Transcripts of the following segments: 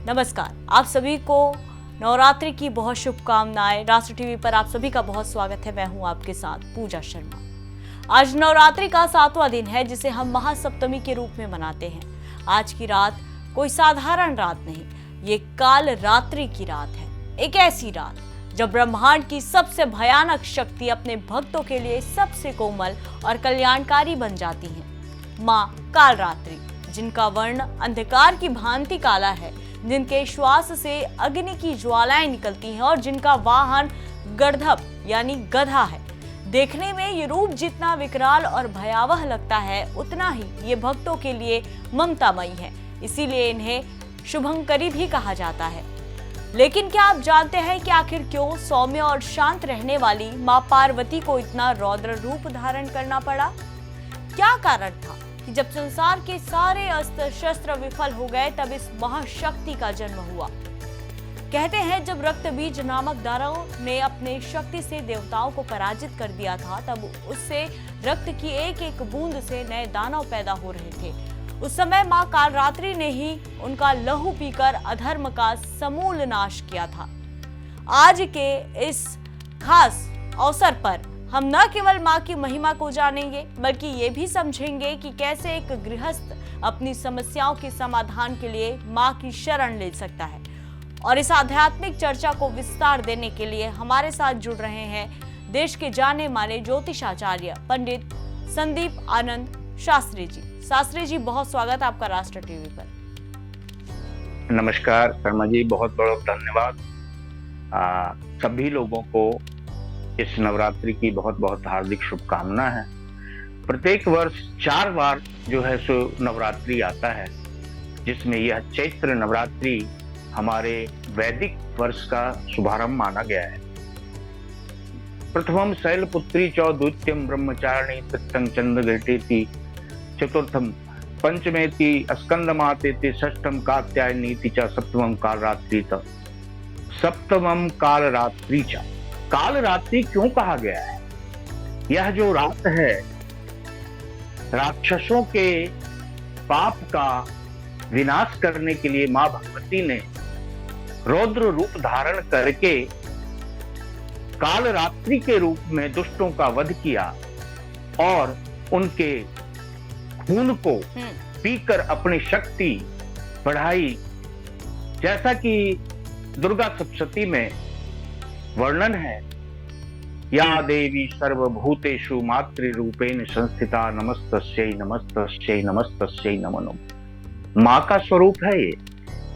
नमस्कार, आप सभी को नवरात्रि की बहुत शुभकामनाएं। राष्ट्र टीवी पर आप सभी का बहुत स्वागत है। मैं हूं आपके साथ पूजा शर्मा। आज नवरात्रि का 7वां दिन है, जिसे हम महासप्तमी के रूप में मनाते हैं। आज की रात कोई साधारण रात नहीं, ये काल रात्रि की रात है। एक ऐसी रात जब ब्रह्मांड की सबसे भयानक शक्ति अपने भक्तों के लिए सबसे कोमल और कल्याणकारी बन जाती है। माँ काल रात्रि, जिनका वर्ण अंधकार की भांति काला है, जिनके श्वास से अग्नि की ज्वालाएं निकलती हैं और जिनका वाहन गर्दभ यानी गधा है। देखने में ये रूप जितना विकराल और भयावह लगता है, उतना ही ये भक्तों के लिए ममतामयी है। इसीलिए इन्हें शुभंकरी भी कहा जाता है। लेकिन क्या आप जानते हैं कि आखिर क्यों सौम्य और शांत रहने वाली माँ पार्वती को इतना रौद्र रूप धारण करना पड़ा? क्या कारण था कि जब संसार के सारे अस्त्र शस्त्र विफल हो गए, तब इस महाशक्ति का जन्म हुआ? कहते हैं जब रक्त बीज नामक दानव ने अपने शक्ति से देवताओं को पराजित कर दिया था, तब उससे रक्त की एक एक बूंद से नए दानव पैदा हो रहे थे। उस समय माँ कालरात्रि ने ही उनका लहू पीकर अधर्म का समूल नाश किया था। आज के इस खास अवसर पर हम न केवल माँ की महिमा को जानेंगे, बल्कि ये भी समझेंगे कि कैसे एक गृहस्थ अपनी समस्याओं के समाधान के लिए माँ की शरण ले सकता है। और इस आध्यात्मिक चर्चा को विस्तार देने के लिए हमारे साथ जुड़ रहे हैं देश के जाने माने ज्योतिषाचार्य पंडित संदीप आनंद शास्त्री जी। शास्त्री जी, बहुत स्वागत आपका राष्ट्र टीवी पर। नमस्कार शर्मा जी, बहुत बहुत धन्यवाद। सभी लोगों को इस नवरात्रि की बहुत बहुत हार्दिक शुभकामना है। प्रत्येक वर्ष 4 बार जो है सो नवरात्रि आता है, जिसमें यह चैत्र नवरात्रि हमारे वैदिक वर्ष का शुभारंभ माना गया है। प्रथमम शैलपुत्री च द्वितीयम ब्रह्मचारिणी तृतीयं चंद्रघटेति चतुर्थम पंचमेति स्कंदमातेति षष्ठम कात्यायनीति च सप्तमम कालरात्रि च सप्तमम कालरात्रि च। काल रात्रि क्यों कहा गया है? यह जो रात है, राक्षसों के पाप का विनाश करने के लिए मां भगवती ने रौद्र रूप धारण करके काल रात्रि के रूप में दुष्टों का वध किया और उनके खून को पीकर अपनी शक्ति बढ़ाई। जैसा कि दुर्गा सप्तशती में वर्णन है, या देवी सर्वभूतेषु मातृरूपेण संस्थिता नमस्तस्यै नमस्तस्यै नमस्तस्यै नमो नमः। माँ का स्वरूप है ये,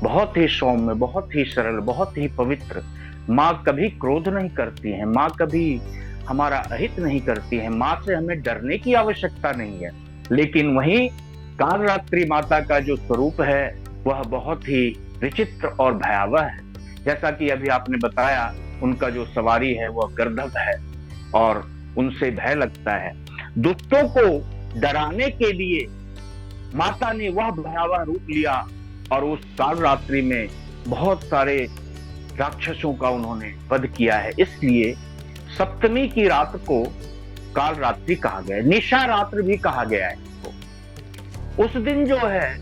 बहुत ही सौम्य, बहुत ही सरल, बहुत ही पवित्र। माँ कभी क्रोध नहीं करती है, माँ कभी हमारा अहित नहीं करती है, माँ से हमें डरने की आवश्यकता नहीं है। लेकिन वहीं कालरात्रि माता का जो स्वरूप है वह बहुत ही विचित्र और भयावह है। जैसा कि अभी आपने बताया, उनका जो सवारी है वह गर्दभ है और उनसे भय लगता है। दुष्टों को डराने के लिए माता ने वह भयावह रूप लिया और उस कालरात्रि में बहुत सारे राक्षसों का उन्होंने वध किया है। इसलिए सप्तमी की रात को कालरात्रि कहा गया है, निशा रात्रि भी कहा गया है इसको। उस दिन जो है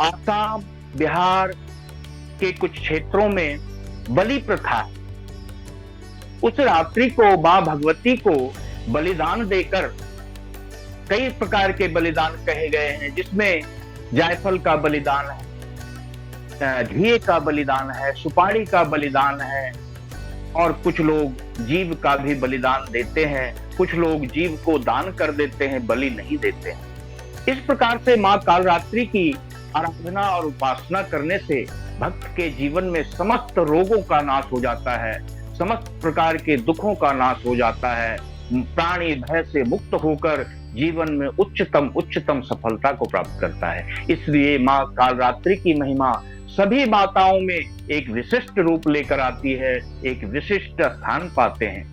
आसाम, बिहार के कुछ क्षेत्रों में बलि प्रथा, उस रात्रि को मां भगवती को बलिदान देकर कई प्रकार के बलिदान कहे गए हैं, जिसमें जायफल का बलिदान है, घी का बलिदान है, सुपारी का बलिदान है और कुछ लोग जीव का भी बलिदान देते हैं। कुछ लोग जीव को दान कर देते हैं, बलि नहीं देते हैं। इस प्रकार से मां कालरात्रि की आराधना और उपासना करने से भक्त के जीवन में समस्त रोगों का नाश हो जाता है, समस्त प्रकार के दुखों का नाश हो जाता है। प्राणी भय से मुक्त होकर जीवन में उच्चतम सफलता को प्राप्त करता है। इसलिए माँ कालरात्रि की महिमा सभी माताओं में एक विशिष्ट रूप लेकर आती है, एक विशिष्ट स्थान पाते हैं।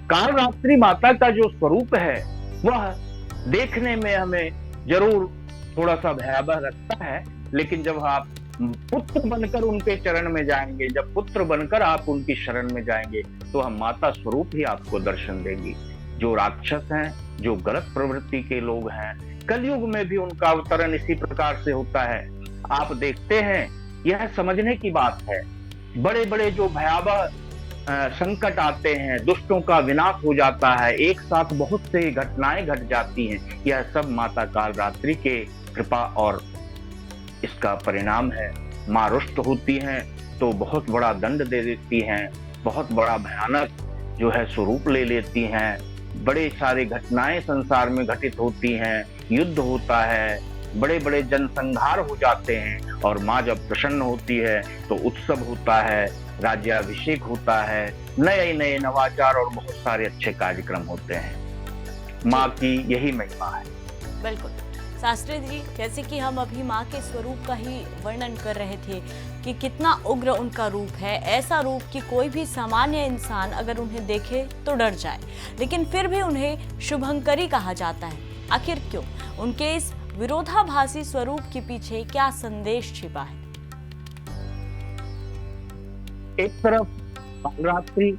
कालरात्रि माता का जो स्वरूप है वह देखने में हमें जरूर थोड़ा सा भयावह लगता है, लेकिन जब आप पुत्र बनकर उनके चरण में जाएंगे, जब पुत्र बनकर आप उनकी शरण में जाएंगे, तो हम माता स्वरूप ही आपको दर्शन देंगी। जो राक्षस हैं, जो गलत प्रवृत्ति के लोग हैं, कलयुग में भी उनका अवतरण इसी प्रकार से होता है। आप देखते हैं, यह समझने की बात है। बड़े बड़े जो भयावह संकट आते हैं, दुष्टों का विनाश हो जाता है, एक साथ बहुत से घटनाएं घट जाती हैं, यह सब माता कालरात्रि के कृपा और इसका परिणाम है। माँ रुष्ट होती हैं तो बहुत बड़ा दंड दे देती हैं, बहुत बड़ा भयानक जो है स्वरूप ले लेती हैं। बड़े सारे घटनाएं संसार में घटित होती हैं, युद्ध होता है, बड़े बड़े जनसंहार हो जाते हैं, और माँ जब प्रसन्न होती है तो उत्सव होता है, राज्याभिषेक होता है, नए नए नवाचार और बहुत सारे अच्छे कार्यक्रम होते हैं। माँ की यही महिमा है। बिल्कुल शास्त्री जी, जैसे कि हम अभी माँ के स्वरूप का ही वर्णन कर रहे थे कि कितना उग्र उनका रूप है, ऐसा रूप कि कोई भी सामान्य इंसान अगर उन्हें देखे तो डर जाए, लेकिन फिर भी उन्हें शुभंकरी कहा जाता है। आखिर क्यों? उनके इस विरोधाभासी स्वरूप के पीछे क्या संदेश छिपा है? एक तरफ कालरात्रि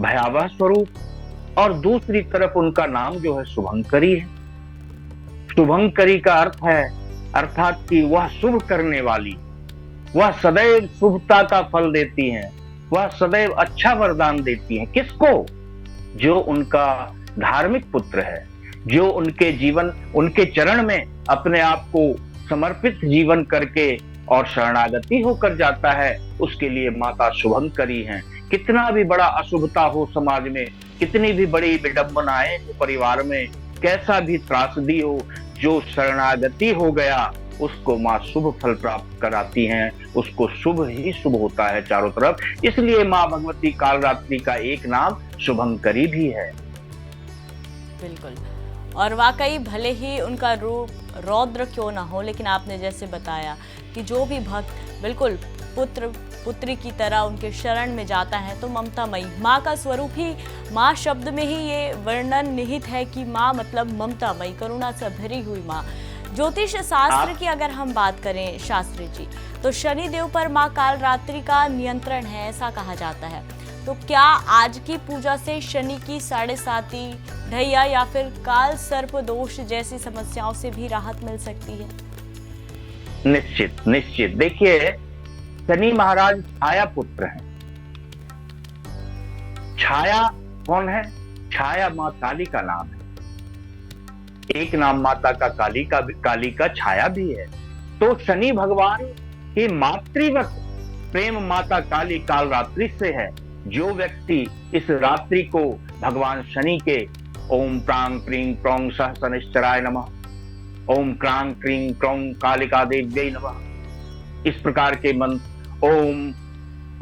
भयावह स्वरूप और दूसरी तरफ उनका नाम जो है शुभंकरी है। शुभंकरी का अर्थ है, अर्थात कि वह शुभ करने वाली, वह सदैव शुभता का फल देती हैं, वह सदैव अच्छा वरदान देती हैं। किसको? जो उनका धार्मिक पुत्र है, जो उनके जीवन, उनके चरण में अपने आप को समर्पित जीवन करके और शरणागति होकर जाता है, उसके लिए माता शुभंकरी हैं। कितना भी बड़ा अशुभता हो समाज में, कितनी भी बड़ी विडंबनाएं हो परिवार में, कैसा भी त्रासदी हो, जो शरणागति हो गया उसको माँ शुभ फल प्राप्त कराती हैं, उसको शुभ ही शुभ होता है चारों तरफ। इसलिए माँ भगवती कालरात्रि का एक नाम शुभंकरी भी है। बिल्कुल, और वाकई भले ही उनका रूप रौद्र क्यों ना हो, लेकिन आपने जैसे बताया कि जो भी भक्त बिल्कुल पुत्री की तरह उनके शरण में जाता है तो ममतामयी माँ का स्वरूप ही, माँ शब्द में ही ये वर्णन निहित है कि माँ मतलब ममतामयी, करुणा से भरी हुई माँ। ज्योतिष शास्त्र की अगर हम बात करें शास्त्री जी, तो शनि देव पर माँ कालरात्रि का नियंत्रण है ऐसा कहा जाता है। तो क्या आज की पूजा से शनि की 7.5 ढैया या फिर काल सर्प दोष जैसी समस्याओं से भी राहत मिल सकती है? निश्चित निश्चित। देखिए, शनि महाराज छाया पुत्र हैं। छाया कौन है? छाया माँ काली का नाम है। एक नाम माता का काली का छाया भी है। तो शनि भगवान की मातृवत प्रेम माता काली कालरात्रि से है। जो व्यक्ति इस रात्रि को भगवान शनि के ओम प्रांग प्रीं प्रौं सह शनिश्चराय नमः, ओम क्रांग क्रीं क्रौं कालिका देव्यै नमः, इस प्रकार के मंत्र,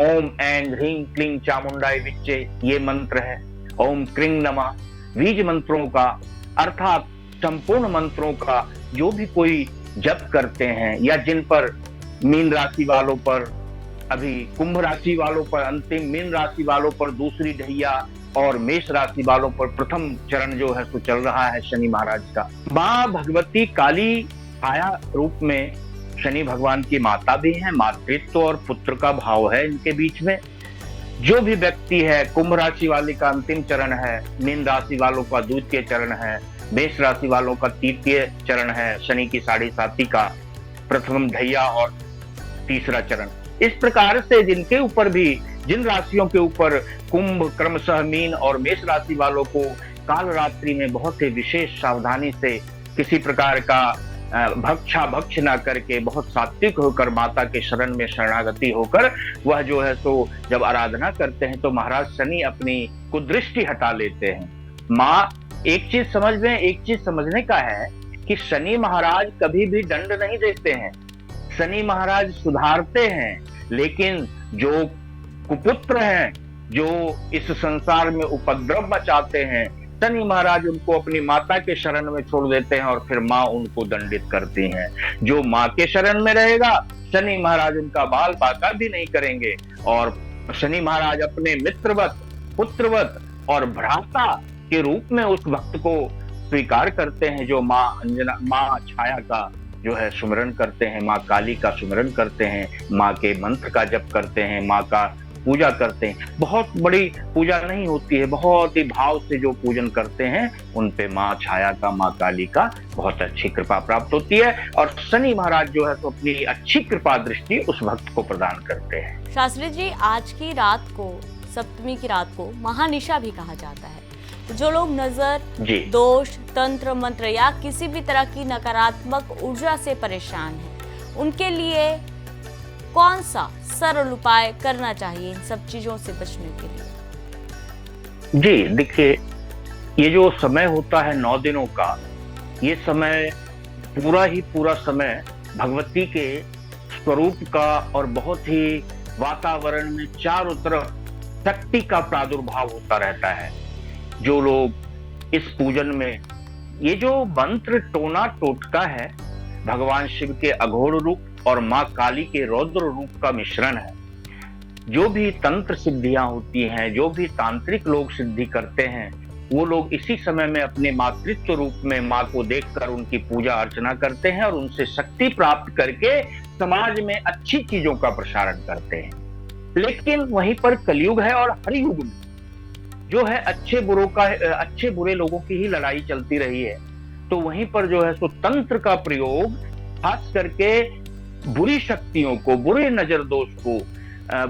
ओम ऐं ह्रीं क्लीं चामुंडाय विच्चे, ये मंत्र है। ओम क्रीं नमः, बीज मंत्रों का अर्थात संपूर्ण मंत्रों का जो भी कोई जप करते हैं, या जिन पर मीन राशि वालों पर, अभी कुंभ राशि वालों पर अंतिम, मीन राशि वालों पर दूसरी ढैया और मेष राशि वालों पर प्रथम चरण जो है तो चल रहा है शनि महाराज का। माँ भगवती काली छाया रूप में शनि भगवान की माता भी है। मातृत्व और पुत्र का भाव है इनके बीच में। जो भी व्यक्ति है, कुंभ राशि वाले का अंतिम चरण है, मीन राशि वालों का द्वितीय चरण है, मेष राशि वालों का तृतीय चरण है, शनि की 7.5 का प्रथम ढैया और तीसरा चरण। इस प्रकार से जिनके ऊपर भी, जिन राशियों के ऊपर कुंभ, क्रमशः मीन और मेष राशि वालों को कालरात्रि में बहुत ही विशेष सावधानी से किसी प्रकार का भक्ष ना करके बहुत सात्विक होकर माता के शरण में शरणागति होकर वह जो है तो जब आराधना करते हैं तो महाराज शनि अपनी कुदृष्टि हटा लेते हैं। माँ एक चीज समझने का है कि शनि महाराज कभी भी दंड नहीं देते हैं। शनि महाराज सुधारते हैं, लेकिन जो कुपुत्र हैं, जो इस संसार में उपद्रव मचाते हैं, शनि महाराज उनको अपनी माता के शरण में छोड़ देते हैं और फिर माँ उनको दंडित करती हैं। जो माँ के शरण में रहेगा, शनि महाराज उनका बाल बाका भी नहीं करेंगे, और शनि महाराज अपने मित्रवत, पुत्रवत और भ्राता के रूप में उस भक्त को स्वीकार करते हैं, जो माँ छाया का जो है सुमिरन करते हैं, माँ काली का सुमिरन करते हैं, माँ के मंत्र का जप करते हैं, माँ का पूजा करते हैं। बहुत बड़ी पूजा नहीं होती है, बहुत ही भाव से जो पूजन करते हैं उन पे माँ छाया का, माँ काली का बहुत अच्छी कृपा प्राप्त होती है, और शनि महाराज जो है तो अपनी अच्छी कृपा दृष्टि उस भक्त को प्रदान करते हैं। शास्त्री जी, आज की रात को, सप्तमी की रात को महानिशा भी कहा जाता है। जो लोग नजर, दोष, तंत्र मंत्र या किसी भी तरह की नकारात्मक ऊर्जा से परेशान हैं, उनके लिए कौन सा सरल उपाय करना चाहिए इन सब चीजों से बचने के लिए? जी देखिए, ये जो समय होता है 9 दिनों का, ये समय पूरा समय भगवती के स्वरूप का और बहुत ही वातावरण में चारों तरफ शक्ति का प्रादुर्भाव होता रहता है। जो लोग इस पूजन में, ये जो मंत्र टोना टोटका है, भगवान शिव के अघोर रूप और माँ काली के रौद्र रूप का मिश्रण है। जो भी तंत्र सिद्धियां होती हैं, जो भी तांत्रिक लोग सिद्धि करते हैं, वो लोग इसी समय में अपने मातृत्व रूप में माँ को देखकर उनकी पूजा अर्चना करते हैं और उनसे शक्ति प्राप्त करके समाज में अच्छी चीजों का प्रसारण करते हैं। लेकिन वहीं पर कलयुग है और हर युग में जो है अच्छे बुरे लोगों की ही लड़ाई चलती रही है। तो वहीं पर जो है सो तंत्र का प्रयोग खास करके बुरी शक्तियों को, बुरे नजर दोष को,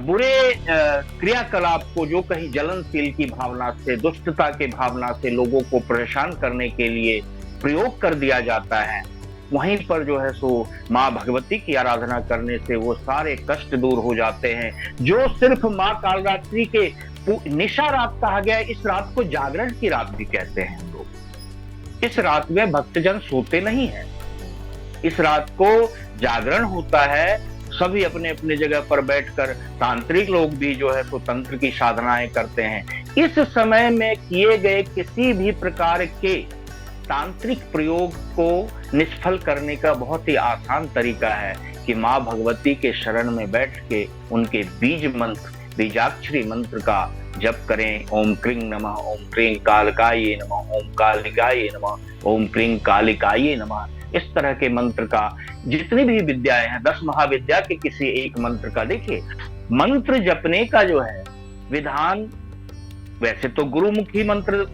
बुरे क्रियाकलाप को, जो कहीं जलनशील की भावना से, दुष्टता के भावना से लोगों को परेशान करने के लिए प्रयोग कर दिया जाता है। वहीं पर जो है सो माँ भगवती की आराधना करने से वो सारे कष्ट दूर हो जाते हैं। जो सिर्फ माँ कालरात्रि के निशा रात कहा गया है, इस रात को जागरण की रात भी कहते हैं हम लोग। इस रात में भक्तजन सोते नहीं है, इस रात को जागरण होता है। सभी अपने अपने जगह पर बैठकर, तांत्रिक लोग भी जो है तो तंत्र की साधनाएं करते हैं। इस समय में किए गए किसी भी प्रकार के तांत्रिक प्रयोग को निष्फल करने का बहुत ही आसान तरीका है कि माँ भगवती के शरण में बैठ के उनके बीज मंत्र, बीजाक्षरी मंत्र का जप करें। ओम क्रीं नमः, ओम क्रीं कालकाये नमः, ओम कालिकाये नमः, ओम क्रीं कालिकाये नमः। इस तरह के मंत्र का जितनी भी विद्याएं हैं, 10 महाविद्या के किसी एक मंत्र का, देखिए मंत्र जपने का जो है विधान, वैसे तो गुरुमुखी मंत्र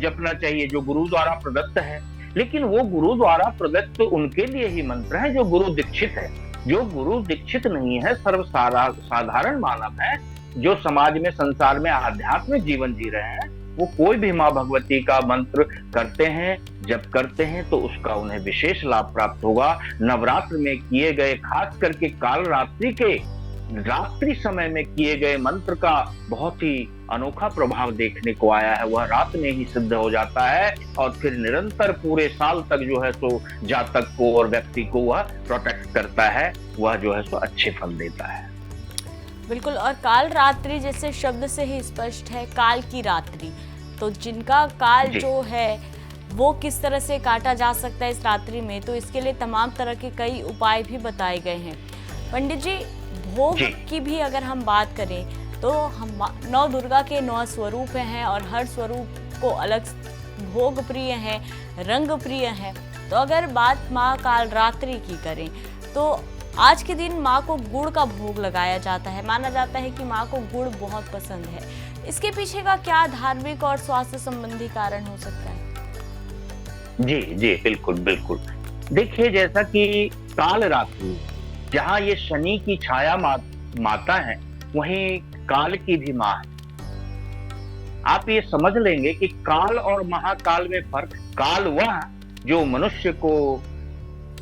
जपना चाहिए जो गुरु द्वारा प्रदत्त है, लेकिन वो गुरु द्वारा प्रदत्त उनके लिए ही मंत्र है जो गुरु दीक्षित है। जो गुरु दीक्षित नहीं है, साधारण मानव है, जो समाज में, संसार में आध्यात्मिक जीवन जी रहे हैं, वो कोई भी माँ भगवती का मंत्र करते हैं, जब करते हैं तो उसका उन्हें विशेष लाभ प्राप्त होगा। नवरात्र में किए गए, खास करके काल रात्रि के रात्रि समय में किए गए मंत्र का बहुत ही अनोखा प्रभाव देखने को आया है। वह रात में ही सिद्ध हो जाता है और फिर निरंतर पूरे साल तक जो है सो जातक को और व्यक्ति को वह प्रोटेक्ट करता है, वह जो है सो अच्छे फल देता है। बिल्कुल। और काल रात्रि जैसे शब्द से ही स्पष्ट है, काल की रात्रि, तो जिनका काल जो है वो किस तरह से काटा जा सकता है इस रात्रि में, तो इसके लिए तमाम तरह के कई उपाय भी बताए गए हैं। पंडित जी, भोग की भी अगर हम बात करें तो हम 9 दुर्गा के 9 स्वरूप हैं और हर स्वरूप को अलग भोग प्रिय है, रंग प्रिय है। तो अगर बात माँ काल रात्रि की करें तो आज के दिन माँ को गुड़ का भोग लगाया जाता है। माना जाता है कि माँ को गुड़ बहुत पसंद है। इसके पीछे का क्या धार्मिक और स्वास्थ्य संबंधी कारण हो सकता है? जी जी, बिल्कुल बिल्कुल। देखिए, जैसा कि काल रात्रि, जहाँ ये शनि की छाया माता है, वहीं काल की भी माँ है। आप ये समझ लेंगे कि काल और महाकाल में फर्क। काल वह जो मनुष्य को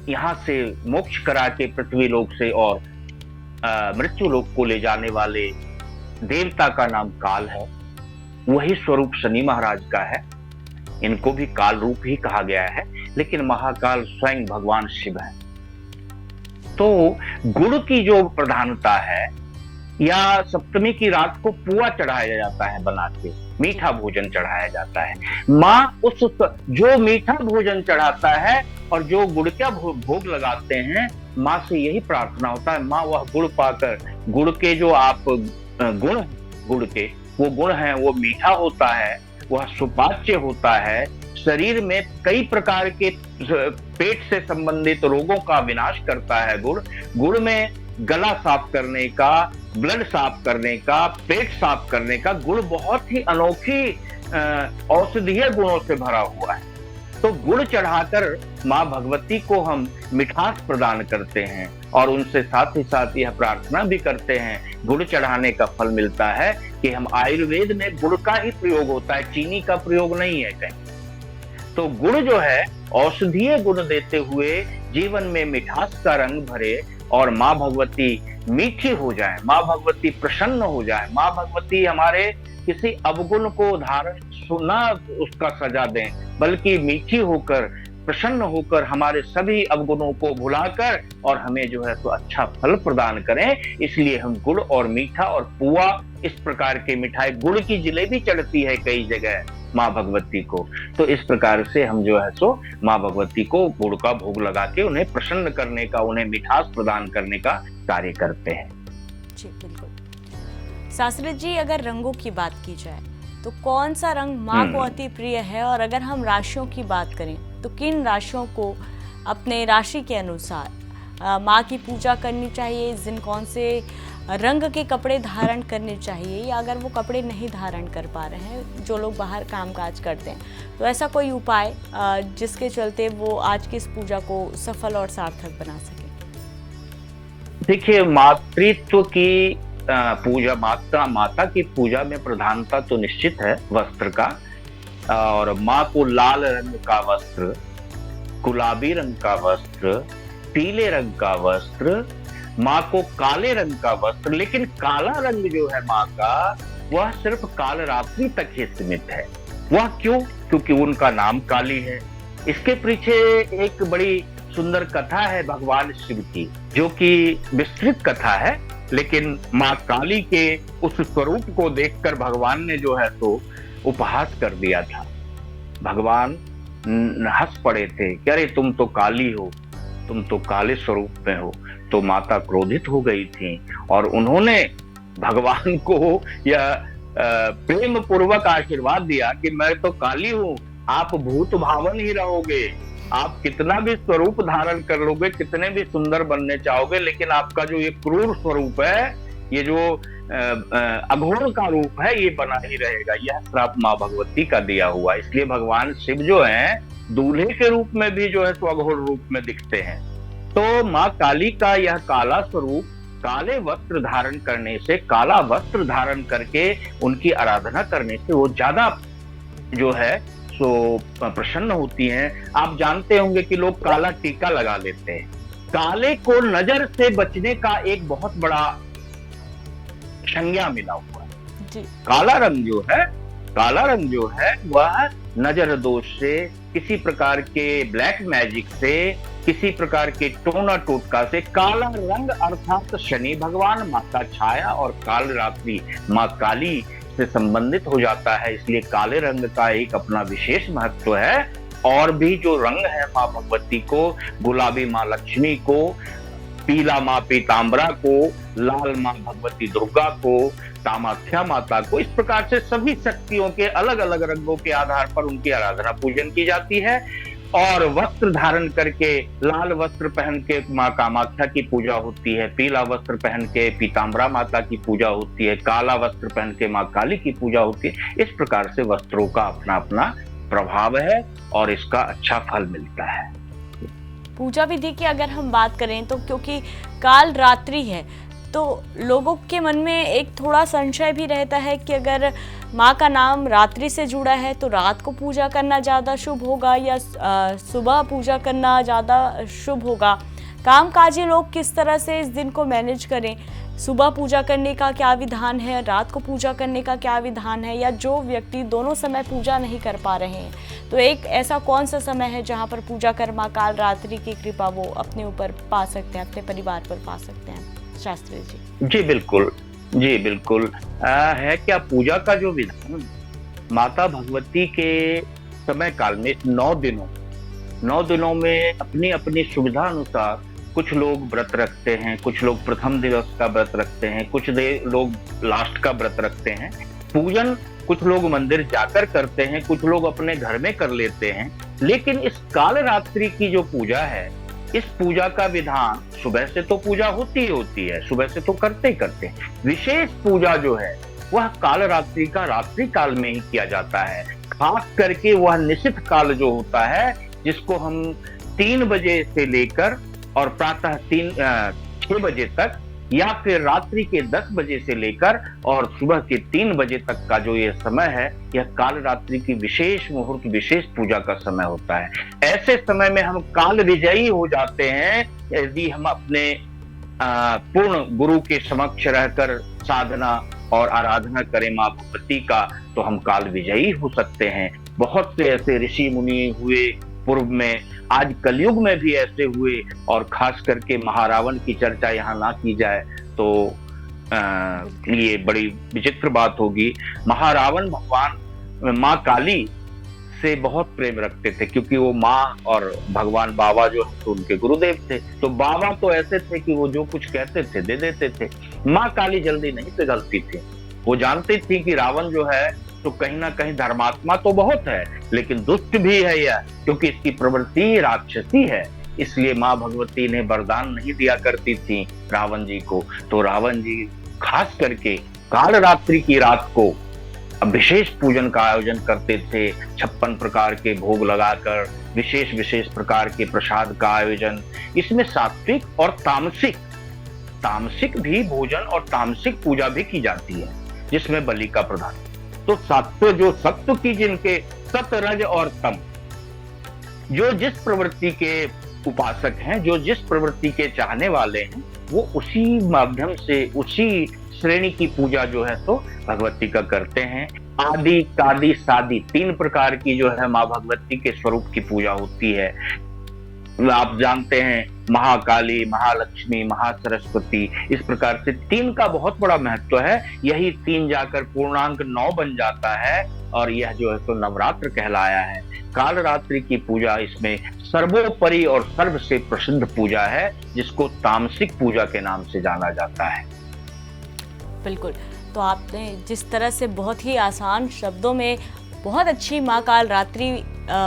यहाँ से मोक्ष करा के पृथ्वी लोक से और मृत्यु लोक को ले जाने वाले देवता का नाम काल है। वही स्वरूप शनि महाराज का है। इनको भी काल रूप ही कहा गया है, लेकिन महाकाल स्वयं भगवान शिव है। तो गुड़ की जो प्रधानता है, या सप्तमी की रात को पुआ चढ़ाया जाता है बना के, मीठा भोजन चढ़ाया जाता है। माँ उस जो मीठा भोजन चढ़ाता है और जो गुड़ का भोग लगाते हैं, माँ से यही प्रार्थना होता है, माँ वह गुड़ पाकर, गुड़ के जो आप गुण, गुड़ के वो गुण हैं, वो मीठा होता है, वह सुपाच्य होता है, शरीर में कई प्रकार के पेट से संबंधित रोगों का विनाश करता है। गुड़ में गला साफ करने का, ब्लड साफ करने का, पेट साफ करने का, गुड़ बहुत ही अनोखी औषधीय गुणों से भरा हुआ है। तो गुड़ चढ़ाकर माँ भगवती को हम मिठास प्रदान करते हैं और उनसे साथ ही साथ यह प्रार्थना भी करते हैं, गुड़ चढ़ाने का फल मिलता है कि हम आयुर्वेद में गुड़ का ही प्रयोग होता है, चीनी का प्रयोग नहीं है कहीं। तो गुड़ जो है औषधीय गुण देते हुए जीवन में मिठास का रंग भरे और माँ भगवती मीठी हो जाए, माँ भगवती प्रसन्न हो जाए, माँ भगवती हमारे किसी अवगुण को धारण सुना उसका सजा दें, बल्कि मीठी होकर प्रसन्न होकर हमारे सभी अवगुणों को भुलाकर और हमें जो है तो अच्छा फल प्रदान करें। इसलिए हम गुड़ और मीठा और पुआ इस प्रकार के मिठाई, गुड़ की जलेबी चढ़ती है कई जगह माँ भगवती को, तो इस प्रकार से हम जो है सो माँ भगवती को गुड़ का भोग लगा के उन्हें प्रसन्न करने का, उन्हें मिठास प्रदान करने का कार्य करते हैं। जी बिल्कुल। शास्त्री जी, अगर रंगों की बात की जाए तो कौन सा रंग माँ को अति प्रिय है, और अगर हम राशियों की बात करें तो किन राशियों को अपने राशि के अनुसार माँ की पूजा करनी चाहिए, जिन कौन से रंग के कपड़े धारण करने चाहिए, या अगर वो कपड़े नहीं धारण कर पा रहे हैं, जो लोग बाहर कामकाज करते हैं, तो ऐसा कोई उपाय जिसके चलते वो आज की इस पूजा को सफल और सार्थक बना सके? देखिए, मातृत्व की पूजा, माता की पूजा में प्रधानता तो निश्चित है वस्त्र का, और माँ को लाल रंग का वस्त्र, गुलाबी रंग का वस्त्र, पीले रंग का वस्त्र, माँ को काले रंग का वस्त्र, लेकिन काला रंग जो है माँ का वह सिर्फ कालरात्रि तक ही सीमित है। वह क्यों? क्योंकि उनका नाम काली है। इसके पीछे एक बड़ी सुंदर कथा है भगवान शिव की, जो कि विस्तृत कथा है, लेकिन माँ काली के उस स्वरूप को देखकर भगवान ने जो है तो उपहास कर दिया था। भगवान हंस पड़े थे कि अरे तुम तो काली हो, तुम तो काले स्वरूप में हो। तो माता क्रोधित हो गई थी और उन्होंने भगवान को यह प्रेम पूर्वक आशीर्वाद दिया कि मैं तो काली हूं, आप भूत भावन ही रहोगे, आप कितना भी स्वरूप धारण कर लोगे, कितने भी सुंदर बनने चाहोगे, लेकिन आपका जो ये क्रूर स्वरूप है, ये जो अघोर का रूप है, ये बना ही रहेगा। यह श्राप माँ भगवती का दिया हुआ। इसलिए भगवान शिव जो है दूल्हे के रूप में भी जो है तो अघोर रूप में दिखते हैं। तो माँ काली का यह काला स्वरूप, काले वस्त्र धारण करने से, काला वस्त्र धारण करके उनकी आराधना करने से वो ज्यादा जो है सो प्रसन्न होती हैं। आप जानते होंगे कि लोग काला टीका लगा लेते हैं। काले को नजर से बचने का एक बहुत बड़ा संज्ञा मिला हुआ है। काला रंग जो है वह नजर दोष से, किसी प्रकार के ब्लैक मैजिक से, किसी प्रकार के टोना टोटका से, काला रंग अर्थात शनि भगवान, माता छाया और काल रात्रि माँ काली से संबंधित हो जाता है। इसलिए काले रंग का एक अपना विशेष महत्व है। और भी जो रंग है माँ भगवती को, गुलाबी माँ लक्ष्मी को, पीला माँ पीताम्बरा को, लाल माँ भगवती दुर्गा को, कामाख्या माता को, इस प्रकार से सभी शक्तियों के अलग अलग रंगों के आधार पर उनकी आराधना पूजन की जाती है। और वस्त्र धारण करके, लाल वस्त्र पहन के माँ कामाख्या की पूजा होती है, पीला वस्त्र पहन के पीताम्बरा माता की पूजा होती है, काला वस्त्र पहन के माँ काली की पूजा होती है। इस प्रकार से वस्त्रों का अपना अपना प्रभाव है और इसका अच्छा फल मिलता है। पूजा विधि की अगर हम बात करें तो क्योंकि काल रात्रि है, तो लोगों के मन में एक थोड़ा संशय भी रहता है कि अगर माँ का नाम रात्रि से जुड़ा है तो रात को पूजा करना ज़्यादा शुभ होगा या सुबह पूजा करना ज़्यादा शुभ होगा। कामकाजी लोग किस तरह से इस दिन को मैनेज करें? सुबह पूजा करने का क्या विधान है, रात को पूजा करने का क्या विधान है, या जो व्यक्ति दोनों समय पूजा नहीं कर पा रहे हैं, तो एक ऐसा कौन सा समय है जहाँ पर पूजा कर माँ काल रात्रि की कृपा वो अपने ऊपर पा सकते हैं, अपने परिवार पर पा सकते हैं? शास्त्री जी। जी बिल्कुल है क्या, पूजा का जो विधान माता भगवती के समय काल में 9 दिनों में अपनी अपनी सुविधा अनुसार कुछ लोग व्रत रखते हैं, कुछ लोग प्रथम दिवस का व्रत रखते हैं, कुछ लोग लास्ट का व्रत रखते हैं। पूजन कुछ लोग मंदिर जाकर करते हैं, कुछ लोग अपने घर में कर लेते हैं। लेकिन इस काल रात्रि की जो पूजा है इस पूजा का विधान सुबह से तो पूजा होती ही होती है, सुबह से तो करते ही करते हैं। विशेष पूजा जो है वह काल रात्रि का रात्रि काल में ही किया जाता है। खास करके वह निशित काल जो होता है, जिसको हम 3 बजे से लेकर और प्रातः 6 बजे तक, या फिर रात्रि के 10 बजे से लेकर और सुबह के 3 बजे तक का जो ये समय है, यह काल रात्रि की विशेष मुहूर्त, विशेष पूजा का समय होता है। ऐसे समय में हम काल विजयी हो जाते हैं यदि हम अपने पूर्ण गुरु के समक्ष रहकर साधना और आराधना करें माँ भगवती का, तो हम काल विजयी हो सकते हैं। बहुत से ऐसे ऋषि मुनि हुए पूर्व में, आज कलयुग में भी ऐसे हुए, और खास करके महारावण की चर्चा यहाँ ना की जाए तो ये बड़ी विचित्र बात होगी। महारावण भगवान माँ काली से बहुत प्रेम रखते थे, क्योंकि वो माँ और भगवान बाबा जो है तो उनके गुरुदेव थे। तो बाबा तो ऐसे थे कि वो जो कुछ कहते थे दे देते थे। माँ काली जल्दी नहीं पिघलती थी। वो जानती थी कि रावण जो है तो कहीं ना कहीं धर्मात्मा तो बहुत है, लेकिन दुष्ट भी है यह, क्योंकि इसकी प्रवृत्ति राक्षसी है। इसलिए माँ भगवती ने वरदान नहीं दिया करती थी रावण जी को। तो रावण जी खास करके काल रात्रि की रात को विशेष पूजन का आयोजन करते थे। 56 प्रकार के भोग लगाकर विशेष विशेष प्रकार के प्रसाद का आयोजन। इसमें सात्विक और तामसिक भी भोजन और तामसिक पूजा भी की जाती है, जिसमें बलि का प्रधान। तो सत्व जो सत्व की जिनके सत, रज और तम, जो जिस प्रवृत्ति के उपासक हैं, जो जिस प्रवृत्ति के चाहने वाले हैं, वो उसी माध्यम से उसी श्रेणी की पूजा जो है तो भगवती का करते हैं। आदि कादि सादी 3 प्रकार की जो है माँ भगवती के स्वरूप की पूजा होती है। आप जानते हैं महाकाली, महालक्ष्मी, महासरस्वती, इस प्रकार से 3 का बहुत बड़ा महत्व है। यही 3 जाकर पूर्णांक 9 बन जाता है, और यह जो है तो नवरात्र कहलाया है। काल रात्रि की पूजा इसमें सर्वोपरि और सर्व से प्रसिद्ध पूजा है, जिसको तामसिक पूजा के नाम से जाना जाता है। बिल्कुल, तो आपने जिस तरह से बहुत ही आसान शब्दों में बहुत अच्छी माँ काल रात्रि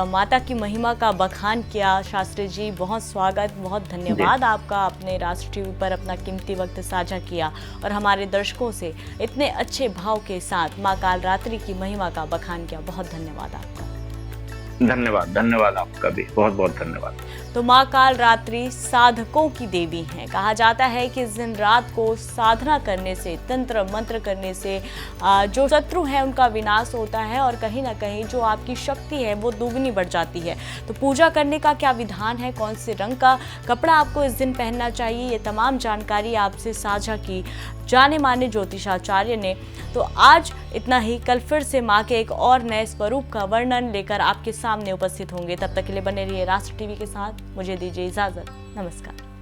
माता की महिमा का बखान किया। शास्त्री जी, बहुत स्वागत, बहुत धन्यवाद आपका। आपने राष्ट्र टीवी पर अपना कीमती वक्त साझा किया और हमारे दर्शकों से इतने अच्छे भाव के साथ माँ काल रात्रि की महिमा का बखान किया। बहुत धन्यवाद आपका। धन्यवाद आपका भी, बहुत बहुत धन्यवाद। तो माँ काल रात्रि साधकों की देवी हैं। कहा जाता है कि इस दिन रात को साधना करने से, तंत्र मंत्र करने से जो शत्रु हैं उनका विनाश होता है, और कहीं ना कहीं जो आपकी शक्ति है वो दुगनी बढ़ जाती है। तो पूजा करने का क्या विधान है, कौन से रंग का कपड़ा आपको इस दिन पहनना चाहिए, ये तमाम जानकारी आपसे साझा की जाने माने ज्योतिषाचार्य ने। तो आज इतना ही। कल फिर से माँ के एक और नए स्वरूप का वर्णन लेकर आपके सामने उपस्थित होंगे। तब तक के लिए बने रहिए राष्ट्र टीवी के साथ। मुझे दीजिए इजाजत। नमस्कार।